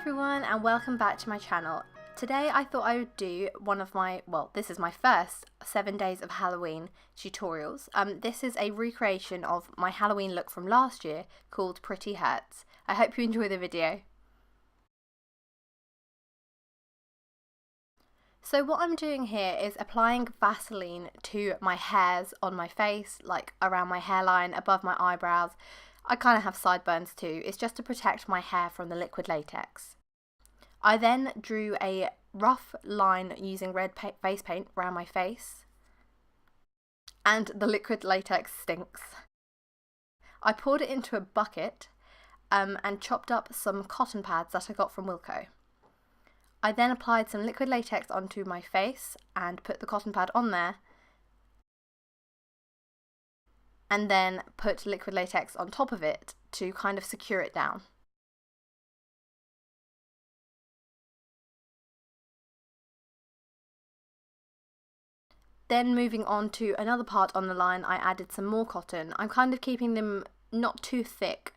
everyone and welcome back to my channel. Today I thought I would do one of my, this is my first 7 days of Halloween tutorials. This is a recreation of my Halloween look from last year called Pretty Hurts. I hope you enjoy the video. So what I'm doing here is applying Vaseline to my hairs on my face, like around my hairline, above my eyebrows. I kind of have sideburns too. It's just to protect my hair from the liquid latex. I then drew a rough line using red face paint around my face. And the liquid latex stinks. I poured it into a bucket and chopped up some cotton pads that I got from Wilko. I then applied some liquid latex onto my face and put the cotton pad on there, and then put liquid latex on top of it to kind of secure it down. Then moving on to another part on the line, I added some more cotton. I'm kind of keeping them not too thick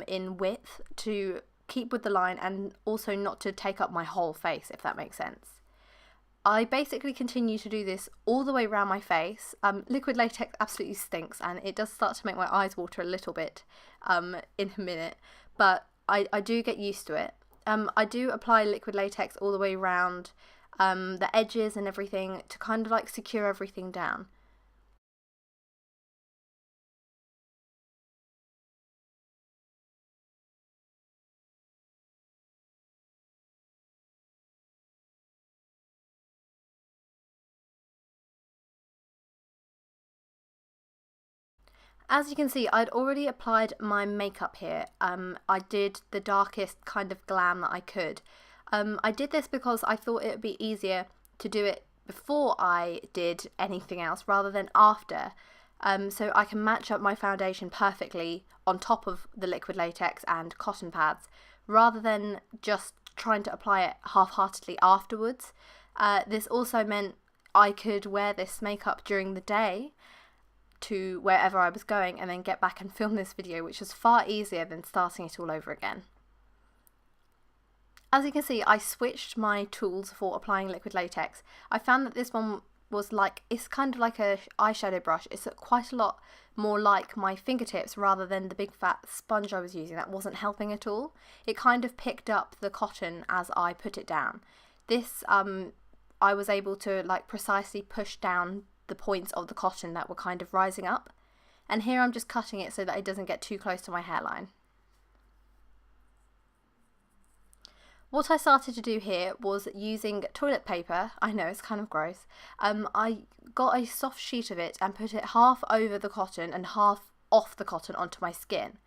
in width to keep with the line and also not to take up my whole face, if that makes sense. I basically continue to do this all the way around my face. Liquid latex absolutely stinks and it does start to make my eyes water a little bit in a minute, but I do get used to it. I do apply liquid latex all the way around the edges and everything to kind of like secure everything down. As you can see, I'd already applied my makeup here. I did the darkest kind of glam that I could. I did this because I thought it would be easier to do it before I did anything else rather than after. So I can match up my foundation perfectly on top of the liquid latex and cotton pads rather than just trying to apply it half-heartedly afterwards. This also meant I could wear this makeup during the day to wherever I was going and then get back and film this video, which was far easier than starting it all over again. As you can see, I switched my tools for applying liquid latex. I found that this one was like, it's kind of like a eyeshadow brush. It's quite a lot more like my fingertips rather than the big fat sponge I was using that wasn't helping at all. It kind of picked up the cotton as I put it down. This I was able to like precisely push down the points of the cotton that were kind of rising up, and here I'm just cutting it so that it doesn't get too close to my hairline. What I started to do here was using toilet paper. I know it's kind of gross. I got a soft sheet of it and put it half over the cotton and half off the cotton onto my skin.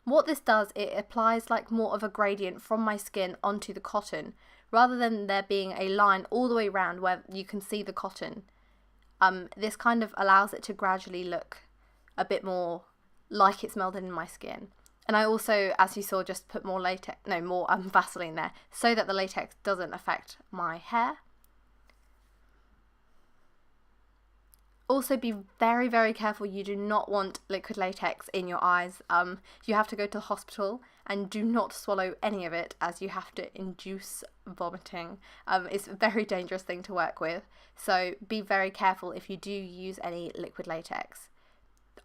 What this does, it applies like more of a gradient from my skin onto the cotton rather than there being a line all the way around where you can see the cotton. This kind of allows it to gradually look a bit more like it's melded in my skin. And I also, as you saw, just put more Vaseline there so that the latex doesn't affect my hair. Also be very, very careful. You do not want liquid latex in your eyes. You have to go to the hospital and do not swallow any of it as you have to induce vomiting. It's a very dangerous thing to work with. So be very careful if you do use any liquid latex.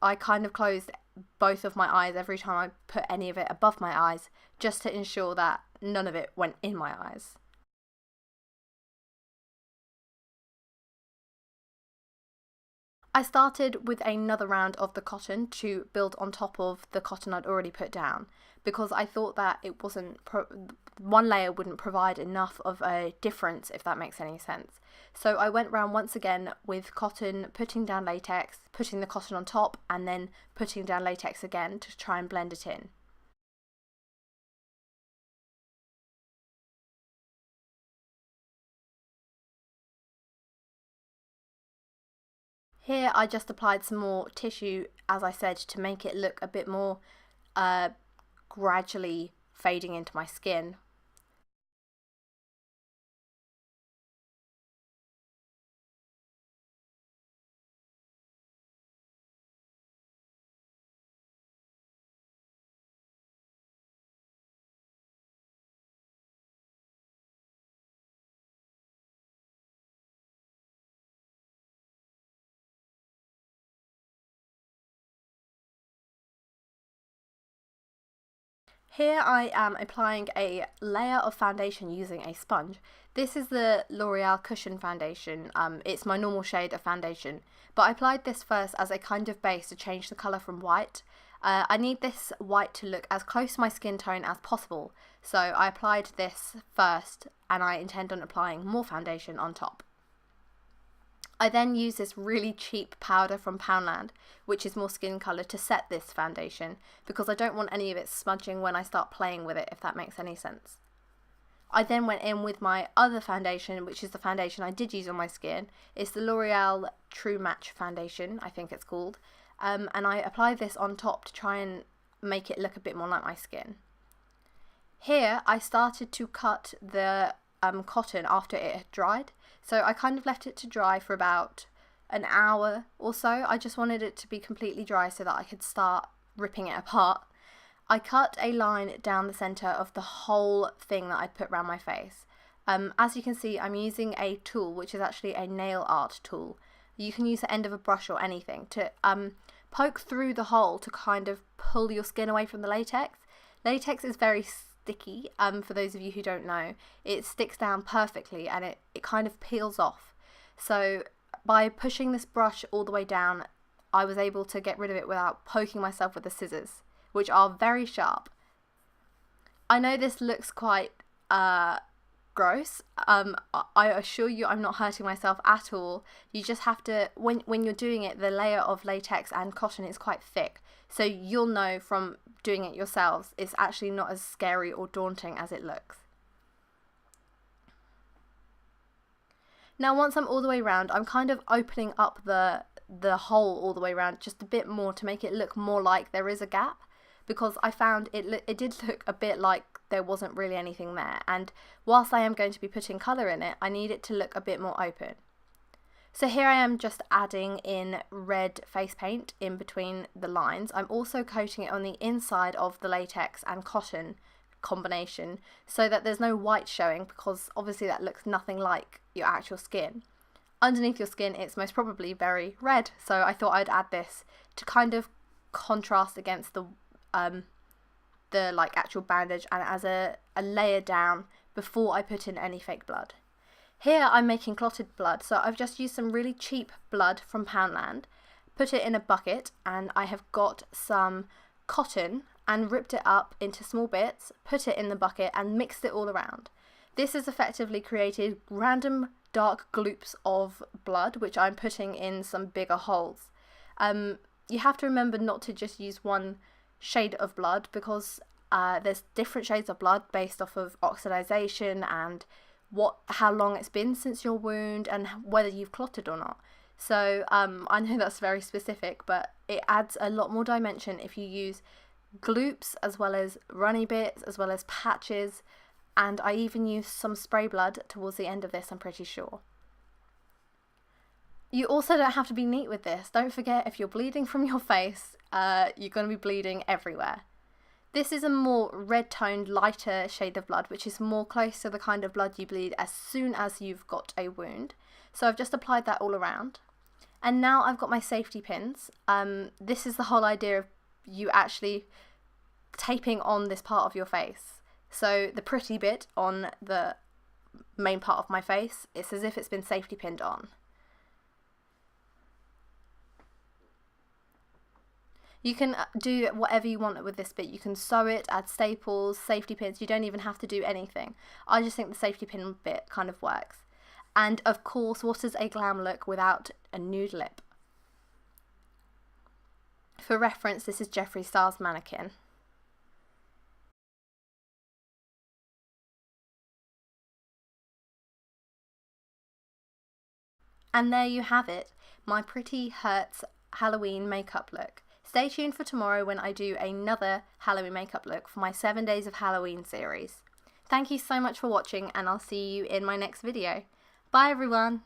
I kind of closed both of my eyes every time I put any of it above my eyes just to ensure that none of it went in my eyes. I started with another round of the cotton to build on top of the cotton I'd already put down because I thought that it wasn't one layer wouldn't provide enough of a difference, if that makes any sense. So I went round once again with cotton, putting down latex, putting the cotton on top and then putting down latex again to try and blend it in. Here I just applied some more tissue, as I said, to make it look a bit more gradually fading into my skin. Here I am applying a layer of foundation using a sponge. This is the L'Oreal Cushion Foundation. It's my normal shade of foundation, but I applied this first as a kind of base to change the colour from white. I need this white to look as close to my skin tone as possible, so I applied this first and I intend on applying more foundation on top. I then use this really cheap powder from Poundland, which is more skin colour, to set this foundation because I don't want any of it smudging when I start playing with it, if that makes any sense. I then went in with my other foundation, which is the foundation I did use on my skin. It's the L'Oreal True Match Foundation, I think it's called, and I applied this on top to try and make it look a bit more like my skin. Here I started to cut the cotton after it had dried. So I kind of left it to dry for about an hour or so. I just wanted it to be completely dry so that I could start ripping it apart. I cut a line down the centre of the whole thing that I'd put around my face. As you can see, I'm using a tool which is actually a nail art tool. You can use the end of a brush or anything to poke through the hole to kind of pull your skin away from the latex. Latex is very sticky, for those of you who don't know. It sticks down perfectly and it kind of peels off. So by pushing this brush all the way down, I was able to get rid of it without poking myself with the scissors, which are very sharp. I know this looks quite gross. I assure you I'm not hurting myself at all. You just have to, when you're doing it, the layer of latex and cotton is quite thick, so you'll know from doing it yourselves it's actually not as scary or daunting as it looks. Now once I'm all the way around, I'm kind of opening up the hole all the way around just a bit more to make it look more like there is a gap, because I found it did look a bit like there wasn't really anything there, and whilst I am going to be putting colour in it, I need it to look a bit more open. So here I am just adding in red face paint in between the lines. I'm also coating it on the inside of the latex and cotton combination so that there's no white showing, because obviously that looks nothing like your actual skin. Underneath your skin it's most probably very red, so I thought I'd add this to kind of contrast against the like actual bandage and as a layer down before I put in any fake blood. Here I'm making clotted blood, so I've just used some really cheap blood from Poundland, put it in a bucket, and I have got some cotton and ripped it up into small bits, put it in the bucket and mixed it all around. This has effectively created random dark gloops of blood which I'm putting in some bigger holes. You have to remember not to just use one shade of blood, because there's different shades of blood based off of oxidization and how long it's been since your wound and whether you've clotted or not. So I know that's very specific, but it adds a lot more dimension if you use gloops as well as runny bits as well as patches, and I even used some spray blood towards the end of this, I'm pretty sure. You also don't have to be neat with this. Don't forget, if you're bleeding from your face, you're going to be bleeding everywhere. This is a more red-toned, lighter shade of blood, which is more close to the kind of blood you bleed as soon as you've got a wound. So I've just applied that all around. And now I've got my safety pins. This is the whole idea of you actually taping on this part of your face. So the pretty bit on the main part of my face, it's as if it's been safety pinned on. You can do whatever you want with this bit. You can sew it, add staples, safety pins. You don't even have to do anything. I just think the safety pin bit kind of works. And of course, what is a glam look without a nude lip? For reference, this is Jeffree Star's mannequin. And there you have it, my Pretty Hurts Halloween makeup look. Stay tuned for tomorrow when I do another Halloween makeup look for my 7 Days of Halloween series. Thank you so much for watching, and I'll see you in my next video. Bye everyone!